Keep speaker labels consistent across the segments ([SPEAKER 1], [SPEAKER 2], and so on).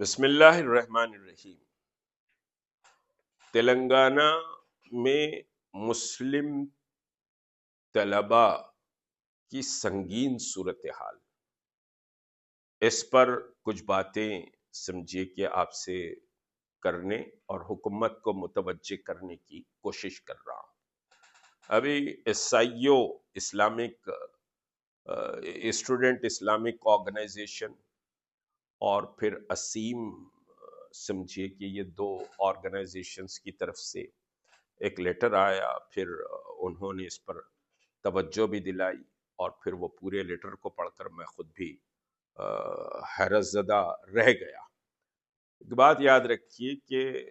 [SPEAKER 1] بسم اللہ الرحمن الرحیم۔ تلنگانہ میں مسلم طلباء کی سنگین صورتحال، اس پر کچھ باتیں سمجھیے کہ آپ سے کرنے اور حکومت کو متوجہ کرنے کی کوشش کر رہا ہوں۔ ابھی SIO Islamic student Islamic organisation اور پھر اسیم سمجھیے کہ یہ دو آرگنائزیشنز کی طرف سے ایک لیٹر آیا، پھر انہوں نے اس پر توجہ بھی دلائی، اور پھر وہ پورے لیٹر کو پڑھ کر میں خود بھی حیرت زدہ رہ گیا۔ ایک بات یاد رکھیے کہ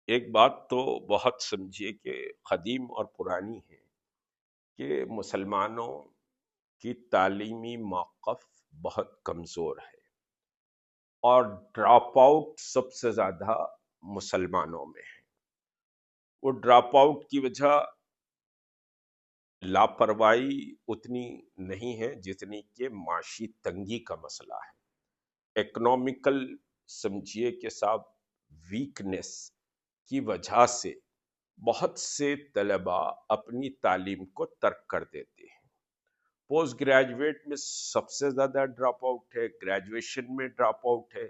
[SPEAKER 1] ایک بات تو بہت سمجھیے کہ قدیم اور پرانی ہے کہ مسلمانوں کی تعلیمی موقف بہت کمزور ہے، اور ڈراپ آؤٹ سب سے زیادہ مسلمانوں میں ہے۔ وہ ڈراپ آؤٹ کی وجہ لاپرواہی اتنی نہیں ہے جتنی کہ معاشی تنگی کا مسئلہ ہے۔ اکنامیکل سمجھیے کہ صاحب ویکنس کی وجہ سے بہت سے طلباء اپنی تعلیم کو ترک کر دیتے ہیں۔ پوسٹ گریجویٹ میں سب سے زیادہ ڈراپ آؤٹ ہے، گریجویشن میں ڈراپ آؤٹ ہے،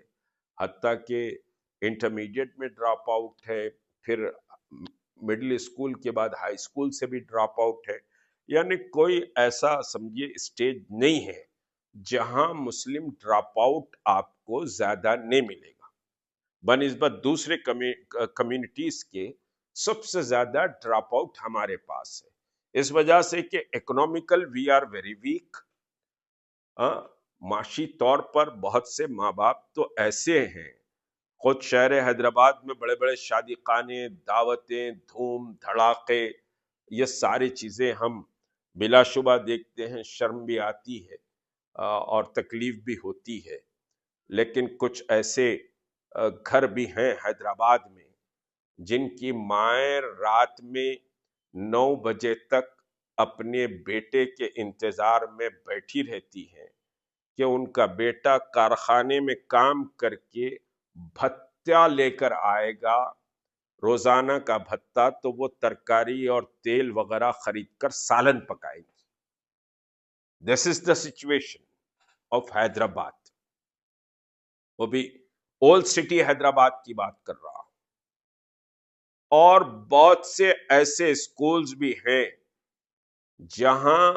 [SPEAKER 1] حتیٰ کہ انٹرمیڈیٹ میں ڈراپ آؤٹ ہے، پھر مڈل اسکول کے بعد ہائی اسکول سے بھی ڈراپ آؤٹ ہے۔ یعنی کوئی ایسا سمجھیے اسٹیج نہیں ہے جہاں مسلم ڈراپ آؤٹ آپ کو زیادہ نہیں ملے گا، بنسبت دوسرے کمیونٹیز کے سب سے زیادہ ڈراپ آؤٹ ہمارے پاس ہے۔ اس وجہ سے کہ economical we are very weak. معاشی طور پر بہت سے ماں باپ تو ایسے ہیں، خود شہر حیدرآباد میں بڑے بڑے شادی خانے، دعوتیں، دھوم دھڑاکے، یہ ساری چیزیں ہم بلا شبہ دیکھتے ہیں، شرم بھی آتی ہے اور تکلیف بھی ہوتی ہے۔ لیکن کچھ ایسے گھر بھی ہیں حیدرآباد میں جن کی مائیں رات میں 9 بجے تک اپنے بیٹے کے انتظار میں بیٹھی رہتی ہیں کہ ان کا بیٹا کارخانے میں کام کر کے بھتہ لے کر آئے گا، روزانہ کا بھتہ، تو وہ ترکاری اور تیل وغیرہ خرید کر سالن پکائے گی۔ دس is the situation of Hyderabad, وہ بھی اولڈ سٹی حیدرآباد کی بات کر رہا ہوں۔ اور بہت سے ایسے اسکولز بھی ہیں جہاں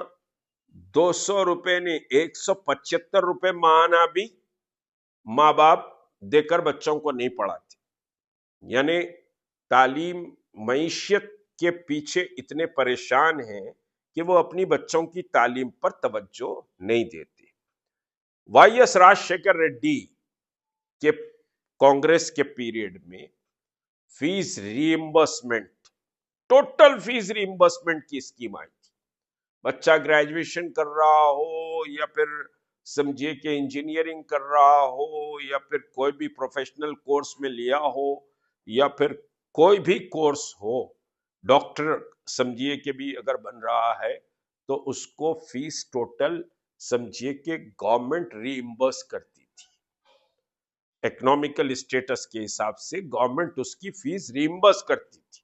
[SPEAKER 1] 200 روپے نے 175 روپے ماہانہ بھی ماں باپ دے کر بچوں کو نہیں پڑھاتے۔ یعنی تعلیم معیشت کے پیچھے اتنے پریشان ہیں کہ وہ اپنی بچوں کی تعلیم پر توجہ نہیں دیتے۔ وائی ایس راجشیکھر ریڈی کے کانگریس کے پیریڈ میں فیس ری امبرسمنٹ، ٹوٹل فیس ری امبرسمنٹ کی اسکیم آئی تھی۔ بچہ گریجویشن کر رہا ہو یا پھر سمجھیے کہ انجینئرنگ کر رہا ہو یا پھر کوئی بھی پروفیشنل کورس میں لیا ہو یا پھر کوئی بھی کورس ہو، ڈاکٹر سمجھیے کہ بھی اگر بن رہا ہے تو اس کو فیس ٹوٹل سمجھیے کہ گورنمنٹ ری امبرس کرتی تھی۔ اکنامیکل اسٹیٹس کے حساب سے گورنمنٹ اس کی فیس ری امبرس کرتی تھی،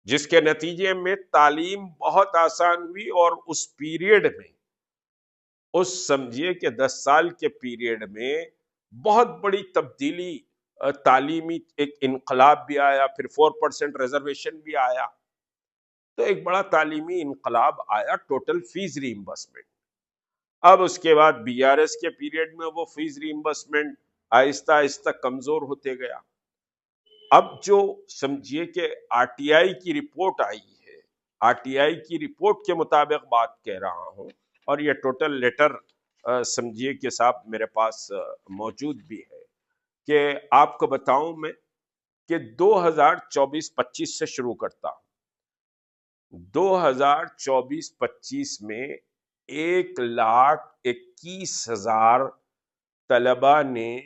[SPEAKER 1] جس کے نتیجے میں تعلیم بہت آسان ہوئی۔ اور اس پیریڈ میں، اس سمجھیے کہ 10 سال کے پیریڈ میں بہت بڑی تبدیلی، تعلیمی ایک انقلاب بھی آیا، پھر 4% ریزرویشن بھی آیا، تو ایک بڑا تعلیمی انقلاب آیا، ٹوٹل فیس ری امبرسمنٹ۔ اب اس کے بعد BRS کے پیریڈ میں وہ فیس ری امبرسمنٹ آہستہ آہستہ کمزور ہوتے گیا۔ اب جو سمجھیے کہ RTI کی رپورٹ آئی ہے، RTI کی رپورٹ کے مطابق بات کہہ رہا ہوں، اور یہ ٹوٹل لیٹر سمجھیے کہ صاحب میرے پاس موجود بھی ہے، کہ آپ کو بتاؤں میں کہ 2024-25 سے شروع کرتا ہوں۔ 2024-25 میں 1,21,000 طلباء نے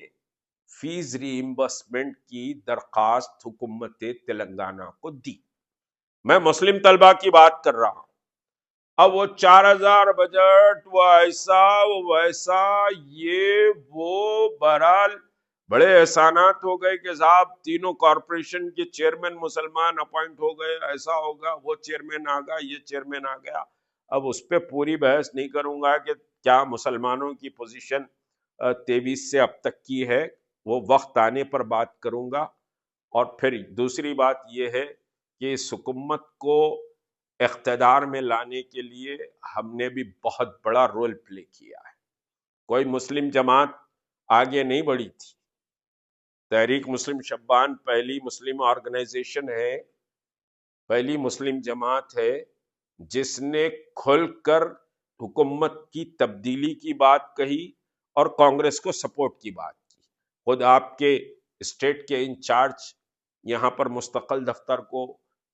[SPEAKER 1] فیس ری امبرسمنٹ کی درخواست حکومت تلنگانہ کو دی۔ میں مسلم طلباء کی بات کر رہا ہوں۔ اب وہ 4,000 بجٹ، وہ ایسا وہ ویسا، یہ وہ، بہرحال بڑے احسانات ہو گئے کہ صاحب تینوں کارپوریشن کے چیئرمین مسلمان اپوائنٹ ہو گئے، ایسا ہوگا، وہ چیئرمین آ گیا، یہ چیئرمین آ گیا۔ اب اس پہ پوری بحث نہیں کروں گا کہ کیا مسلمانوں کی پوزیشن 23 سے اب تک کی ہے، وہ وقت آنے پر بات کروں گا۔ اور پھر دوسری بات یہ ہے کہ اس حکومت کو اقتدار میں لانے کے لیے ہم نے بھی بہت بڑا رول پلے کیا ہے۔ کوئی مسلم جماعت آگے نہیں بڑھی تھی۔ تحریک مسلم شبان پہلی مسلم آرگنائزیشن ہے، پہلی مسلم جماعت ہے جس نے کھل کر حکومت کی تبدیلی کی بات کہی اور کانگریس کو سپورٹ کی بات کی۔ خود آپ کے اسٹیٹ کے انچارج یہاں پر مستقل دفتر کو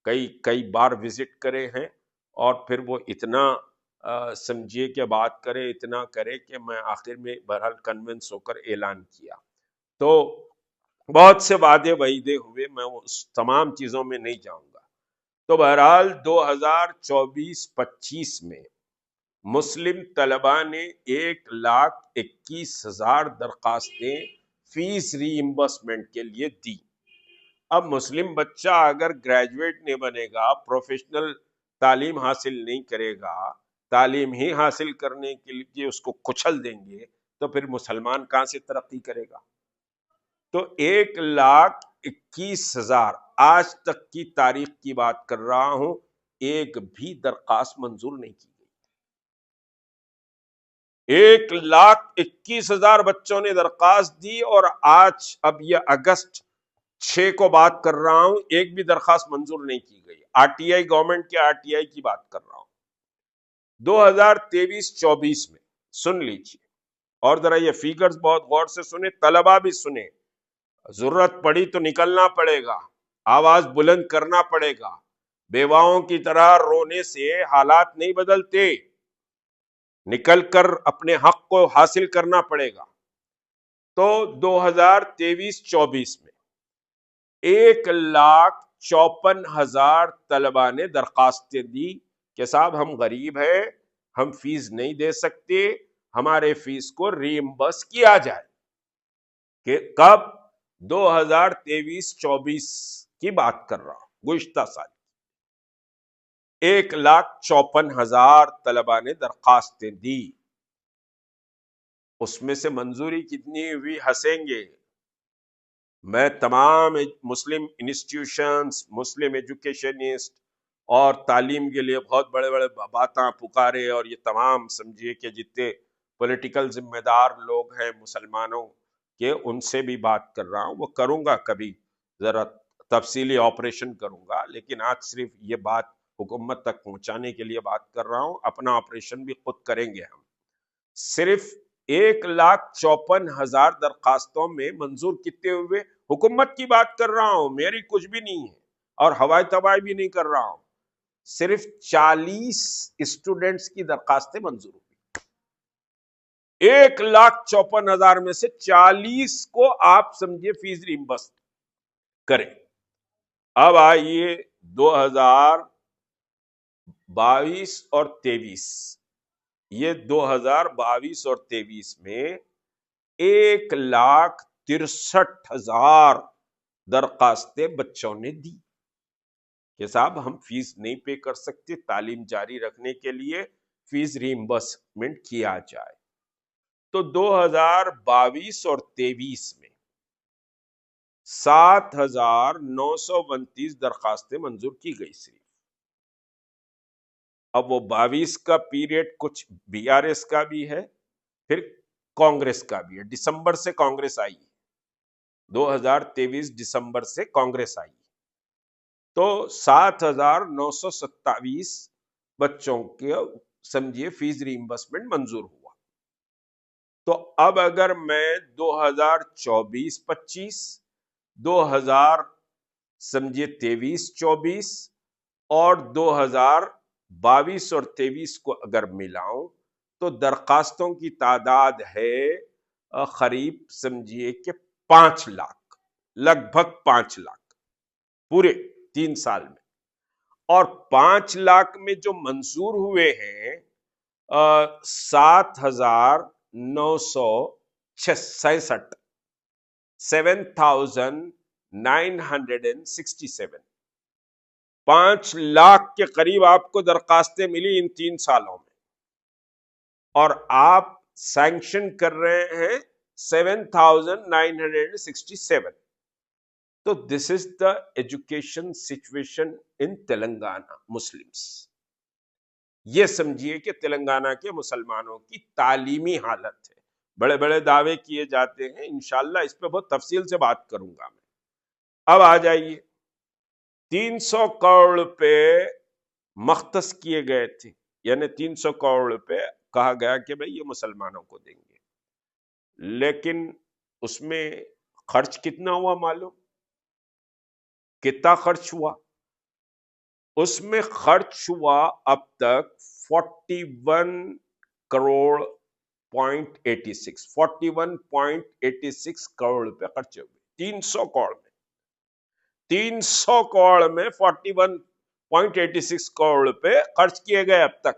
[SPEAKER 1] کئی بار وزٹ کرے ہیں، اور پھر وہ اتنا سمجھیے کہ بات کرے، اتنا کرے کہ میں آخر میں بہرحال کنونس ہو کر اعلان کیا۔ تو بہت سے وعدے وعیدے ہوئے، میں اس تمام چیزوں میں نہیں جاؤں گا۔ تو بہرحال 2024-25 میں مسلم طلباء نے 1,21,000 درخواستیں فیس ری امبرسمنٹ کے لیے دی۔ اب مسلم بچہ اگر گریجویٹ نہیں بنے گا، پروفیشنل تعلیم حاصل نہیں کرے گا، تعلیم ہی حاصل کرنے کے لیے اس کو کچل دیں گے، تو پھر مسلمان کہاں سے ترقی کرے گا؟ تو 1,21,000 آج تک کی تاریخ کی بات کر رہا ہوں، ایک بھی درخواست منظور نہیں کی گئی۔ 1,21,000 بچوں نے درخواست دی، اور آج اب یہ اگست 6 کو بات کر رہا ہوں، ایک بھی درخواست منظور نہیں کی گئی۔ RTI گورنمنٹ کے RTI کی بات کر رہا ہوں۔ 2023-24 میں سن لیجیے، اور ذرا یہ فیگرز بہت غور سے سنیں، طلبہ بھی سنیں، ضرورت پڑی تو نکلنا پڑے گا، آواز بلند کرنا پڑے گا، بیواؤں کی طرح رونے سے حالات نہیں بدلتے، نکل کر اپنے حق کو حاصل کرنا پڑے گا۔ تو 2023-24 میں 1,54,000 طلباء نے درخواستیں دی کہ صاحب ہم غریب ہیں، ہم فیس نہیں دے سکتے، ہمارے فیس کو ری امبرس کیا جائے۔ کہ کب؟ 2023-24 کی بات کر رہا ہوں، گزشتہ سال۔ 1,54,000 طلباء نے درخواستیں دی۔ اس میں سے منظوری کتنی ہوئی؟ ہنسیں گے۔ میں تمام مسلم انسٹیٹیوشنز، مسلم ایجوکیشنسٹ اور تعلیم کے لیے بہت بڑے بڑے باتاں پکارے، اور یہ تمام سمجھیے کہ جتنے پولیٹیکل ذمہ دار لوگ ہیں مسلمانوں کے، ان سے بھی بات کر رہا ہوں۔ وہ کروں گا کبھی، ذرا تفصیلی آپریشن کروں گا، لیکن آج صرف یہ بات حکومت تک پہنچانے کے لیے بات کر رہا ہوں۔ اپنا آپریشن بھی خود کریں گے ہم۔ صرف 1,54,000 درخواستوں میں منظور کتنے ہوئے؟ حکومت کی بات کر رہا ہوں، میری کچھ بھی نہیں ہے، اور ہوائی تباہی بھی نہیں کر رہا ہوں۔ صرف 40 اسٹوڈنٹس کی درخواستیں منظور ہوئی۔ 1,54,000 میں سے 40 کو آپ سمجھے فیس ریمبرس کریں۔ اب آئیے 2022 اور 23، یہ 2022 اور 23 میں 1,63,000 درخواستیں بچوں نے دی کہ صاحب ہم فیس نہیں پے کر سکتے، تعلیم جاری رکھنے کے لیے فیس ریمبرسمنٹ کیا جائے۔ تو 2022 اور 23 میں 7,929 درخواستیں منظور کی گئی صرف۔ اب وہ 22 کا پیریڈ کچھ BRS کا بھی ہے، پھر کانگریس کا بھی ہے۔ دسمبر سے کانگریس آئی، 2023 دسمبر سے کانگریس آئی، تو 7,927 بچوں کے سمجھیے فیس ریمبرسمنٹ منظور ہوا۔ تو اب اگر میں 2024-25، 2000 سمجھیے 23-24 اور 2022 اور 23 کو اگر ملاؤں، تو درخواستوں کی تعداد ہے قریب سمجھیے کہ 5 لاکھ، لگ بھگ 5 لاکھ پورے 3 سال میں۔ اور 5 لاکھ میں جو منظور ہوئے ہیں 7,966، 7,967. 5 لاکھ کے قریب آپ کو درخواستیں ملی ان 3 سالوں میں، اور آپ سینکشن کر رہے ہیں 7,967. تو this is the education situation in Telangana Muslims. یہ سمجھیے کہ تلنگانہ کے مسلمانوں کی تعلیمی حالت ہے. بڑے بڑے دعوے کیے جاتے ہیں، انشاءاللہ اس پہ بہت تفصیل سے بات کروں گا میں. اب آ جائیے، 300 کروڑ روپے مختص کیے گئے تھے، یعنی 300 کروڑ روپے کہا گیا کہ بھئی یہ مسلمانوں کو دیں گے، لیکن اس میں خرچ کتنا ہوا معلوم؟ کتنا خرچ ہوا؟ اس میں خرچ ہوا اب تک 41 کروڑ .86 کروڑ روپے خرچ ہوئے 300 کروڑ میں. 300 کروڑ میں 41.86 کروڑ روپے خرچ کیے گئے اب تک،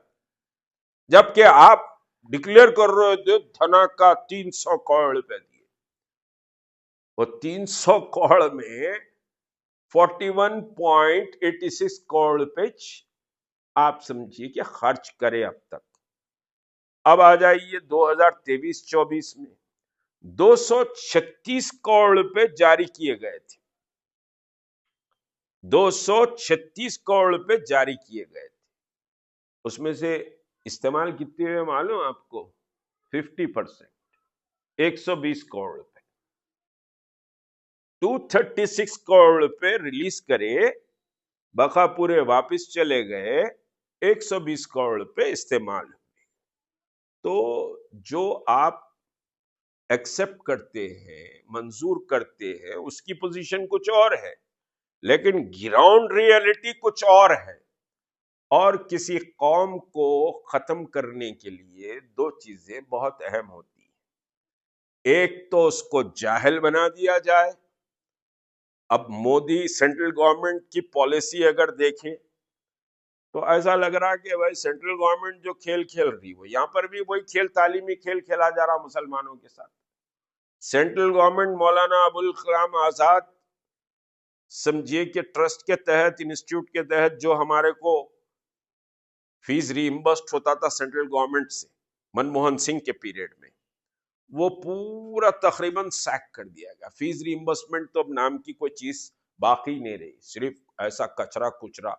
[SPEAKER 1] جبکہ آپ ڈکلیئر کر رہے تھے دھنا کا 300 کروڑ روپے دیے. وہ 300 کروڑ میں 41.86 کروڑ روپے آپ سمجھیے کہ خرچ کرے اب تک. اب آ جائیے 2023-24 میں 236 کروڑ روپے جاری کیے گئے تھے. 236 کروڑ روپے جاری کیے گئے تھے. اس میں سے استعمال کتنے ہوئے معلوم آپ کو؟ 50%، 120 کروڑ روپے. 236 کروڑ روپے ریلیز کرے، بقا پورے واپس چلے گئے، 120 کروڑ روپے استعمال ہوئے. تو جو آپ ایکسپٹ کرتے ہیں، منظور کرتے ہیں، اس کی پوزیشن کچھ اور ہے، لیکن گراؤنڈ ریئلٹی کچھ اور ہے. اور کسی قوم کو ختم کرنے کے لیے 2 چیزیں بہت اہم ہوتی ہیں. ایک تو اس کو جاہل بنا دیا جائے. اب مودی سینٹرل گورنمنٹ کی پالیسی اگر دیکھیں تو ایسا لگ رہا کہ بھائی سینٹرل گورنمنٹ جو کھیل کھیل رہی وہ یہاں پر بھی وہی کھیل، تعلیمی کھیل کھیلا جا رہا مسلمانوں کے ساتھ. سینٹرل گورنمنٹ مولانا ابوالکلام آزاد سمجھیے کہ ٹرسٹ کے تحت، انسٹیٹیوٹ کے تحت جو ہمارے کو فیس ری امبرسڈ ہوتا تھا سینٹرل گورنمنٹ سے منموہن سنگھ کے پیریڈ میں، وہ پورا تقریباً سیک کر دیا گیا. فیس ری امبرسمنٹ تو اب نام کی کوئی چیز باقی نہیں رہی، صرف ایسا کچرا کچرا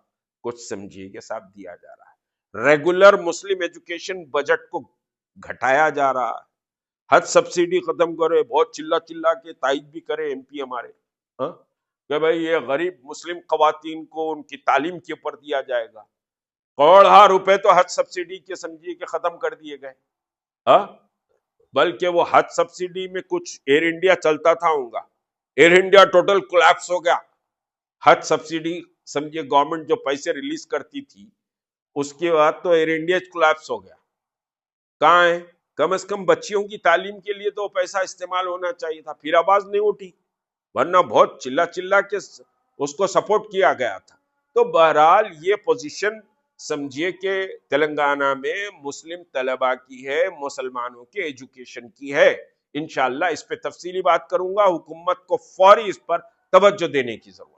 [SPEAKER 1] کچھ سمجھیے کہ صاحب دیا جا رہا ہے. ریگولر مسلم ایجوکیشن بجٹ کو گھٹایا جا رہا ہے. حد سبسڈی ختم کرے، بہت چلا چلا کے تائید بھی کرے ایم پی ہمارے کہ بھئی یہ غریب مسلم خواتین کو ان کی تعلیم کے اوپر دیا جائے گا. کروڑ روپے تو حد سبسڈی کے سمجھیے کہ ختم کر دیے گئے. بلکہ وہ حد سبسڈی میں کچھ ایئر انڈیا چلتا تھا ہوگا، ایئر انڈیا ٹوٹل کولیپس ہو گیا. حد سبسڈی سمجھیے گورنمنٹ جو پیسے ریلیز کرتی تھی اس کے بعد تو ایئر انڈیا کولیپس ہو گیا. کہاں ہے؟ کم از کم بچیوں کی تعلیم کے لیے تو پیسہ استعمال ہونا چاہیے تھا، پھر آواز نہیں اٹھی، ورنہ بہت چلا چلا کے اس کو سپورٹ کیا گیا تھا. تو بہرحال یہ پوزیشن سمجھیے کہ تلنگانہ میں مسلم طلباء کی ہے، مسلمانوں کے ایجوکیشن کی ہے. انشاءاللہ اس پہ تفصیلی بات کروں گا. حکومت کو فوری اس پر توجہ دینے کی ضرورت